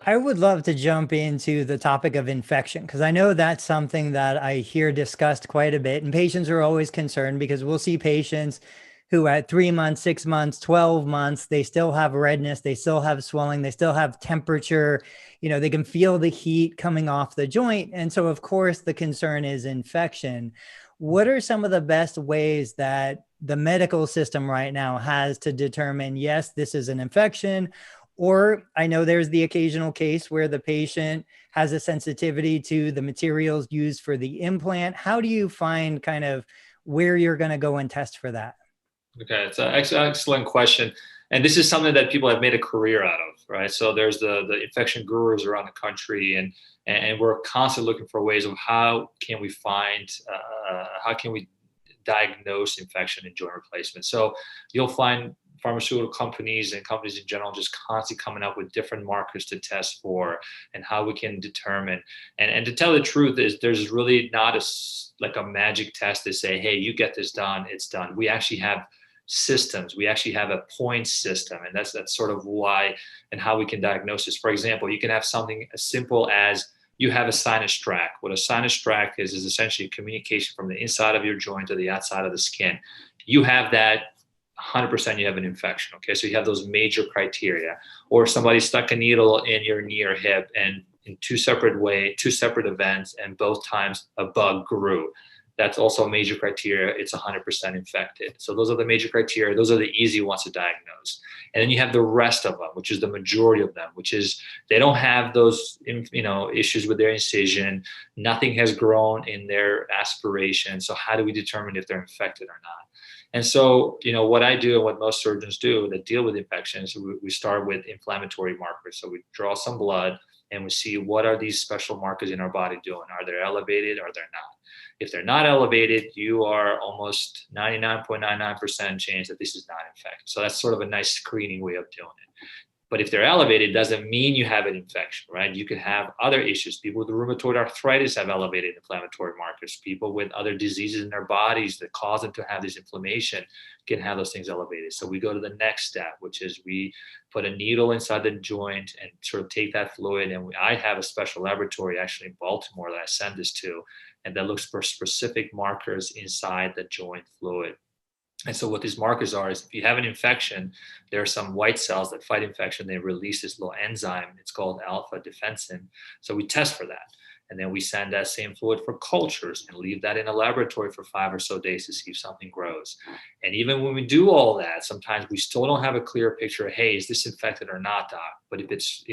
I would love to jump into the topic of infection because I know that's something that I hear discussed quite a bit. And patients are always concerned because we'll see patients who at 3 months, 6 months, 12 months, they still have redness, they still have swelling, they still have temperature, they can feel the heat coming off the joint. And so, of course, the concern is infection. What are some of the best ways that the medical system right now has to determine, yes, this is an infection? Or I know there's the occasional case where the patient has a sensitivity to the materials used for the implant. How do you find kind of where you're going to go and test for that? Okay, it's an excellent question. And this is something that people have made a career out of, right? So there's the infection gurus around the country, and we're constantly looking for ways of how can we diagnose infection in joint replacement. So you'll find pharmaceutical companies and companies in general just constantly coming up with different markers to test for and how we can determine. And to tell the truth is there's really not like a magic test to say, hey, you get this done, it's done. We actually have systems. We actually have a point system, and that's sort of why and how we can diagnose this. For example, you can have something as simple as you have a sinus tract. What a sinus tract is essentially communication from the inside of your joint to the outside of the skin. You have that 100%, you have an infection. Okay, so you have those major criteria. Or somebody stuck a needle in your knee or hip, and in two separate events, and both times a bug grew. That's also a major criteria. It's 100% infected. So those are the major criteria. Those are the easy ones to diagnose. And then you have the rest of them, which is the majority of them, which is they don't have those, issues with their incision. Nothing has grown in their aspiration. So how do we determine if they're infected or not? And so, what I do and what most surgeons do that deal with infections, we start with inflammatory markers. So we draw some blood and we see what are these special markers in our body doing? Are they elevated or they're not? If they're not elevated, you are almost 99.99% chance that this is not infected. So that's sort of a nice screening way of doing it. But if they're elevated, it doesn't mean you have an infection, right? You could have other issues. People with rheumatoid arthritis have elevated inflammatory markers. People with other diseases in their bodies that cause them to have this inflammation can have those things elevated. So we go to the next step, which is we put a needle inside the joint and sort of take that fluid. And I have a special laboratory actually in Baltimore that I send this to, and that looks for specific markers inside the joint fluid. And so what these markers are is if you have an infection, there are some white cells that fight infection. They release this little enzyme. It's called alpha defensin. So we test for that. And then we send that same fluid for cultures and leave that in a laboratory for 5 or so days to see if something grows. And even when we do all that, sometimes we still don't have a clear picture of, hey, is this infected or not, doc? But if it's,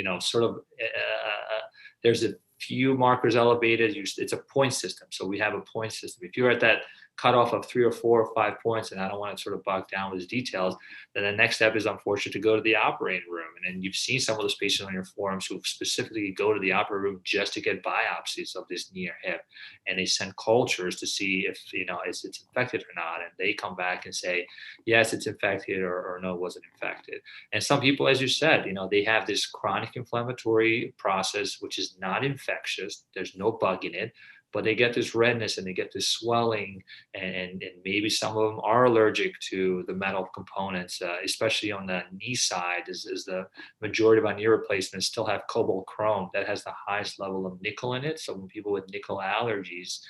there's a few markers elevated, it's a point system. So we have a point system. If you're at that cutoff of 3 or 4 or 5 points, and I don't want to sort of bog down with his details, then the next step is unfortunate to go to the operating room. And then you've seen some of those patients on your forums who specifically go to the operating room just to get biopsies of this knee or hip. And they send cultures to see if, it's infected or not. And they come back and say, yes, it's infected, or no, it wasn't infected. And some people, as you said, they have this chronic inflammatory process, which is not infectious. There's no bug in it, but they get this redness and they get this swelling, and maybe some of them are allergic to the metal components, especially on the knee side, is the majority of our knee replacements still have cobalt chrome that has the highest level of nickel in it. So when people with nickel allergies,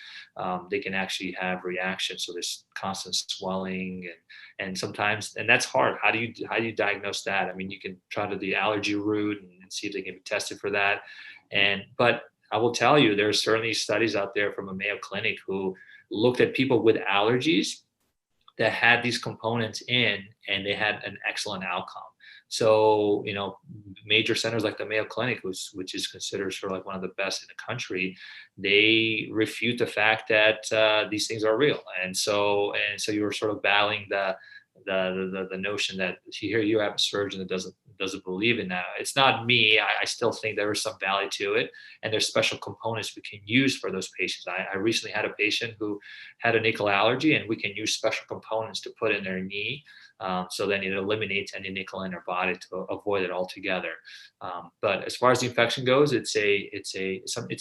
they can actually have reactions. So there's constant swelling, and sometimes, and that's hard. How do you diagnose that? I mean, you can try to the allergy route and see if they can be tested for that, but I will tell you, there are certainly studies out there from a Mayo Clinic who looked at people with allergies that had these components in, and they had an excellent outcome. So, major centers like the Mayo Clinic, which is considered sort of like one of the best in the country, they refute the fact that these things are real. And so you were sort of battling the notion that here you have a surgeon that doesn't believe in that. It's not me. I still think there is some value to it, and there's special components we can use for those patients. I recently had a patient who had a nickel allergy, and we can use special components to put in their knee, so then it eliminates any nickel in their body to avoid it altogether. But as far as the infection goes, it's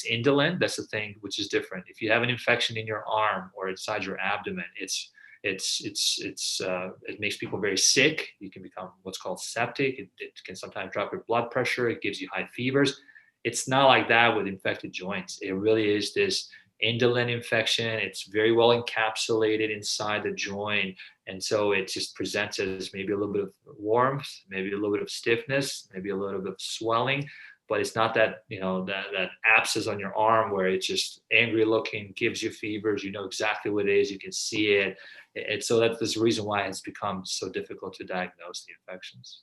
indolent. That's the thing, which is different. If you have an infection in your arm or inside your abdomen, it's It makes people very sick. You can become what's called septic. It can sometimes drop your blood pressure. It gives you high fevers. It's not like that with infected joints. It really is this indolent infection. It's very well encapsulated inside the joint. And so it just presents as maybe a little bit of warmth, maybe a little bit of stiffness, maybe a little bit of swelling, but it's not that, that abscess on your arm where it's just angry looking, gives you fevers, you know exactly what it is, you can see it. And so that's the reason why it's become so difficult to diagnose the infections.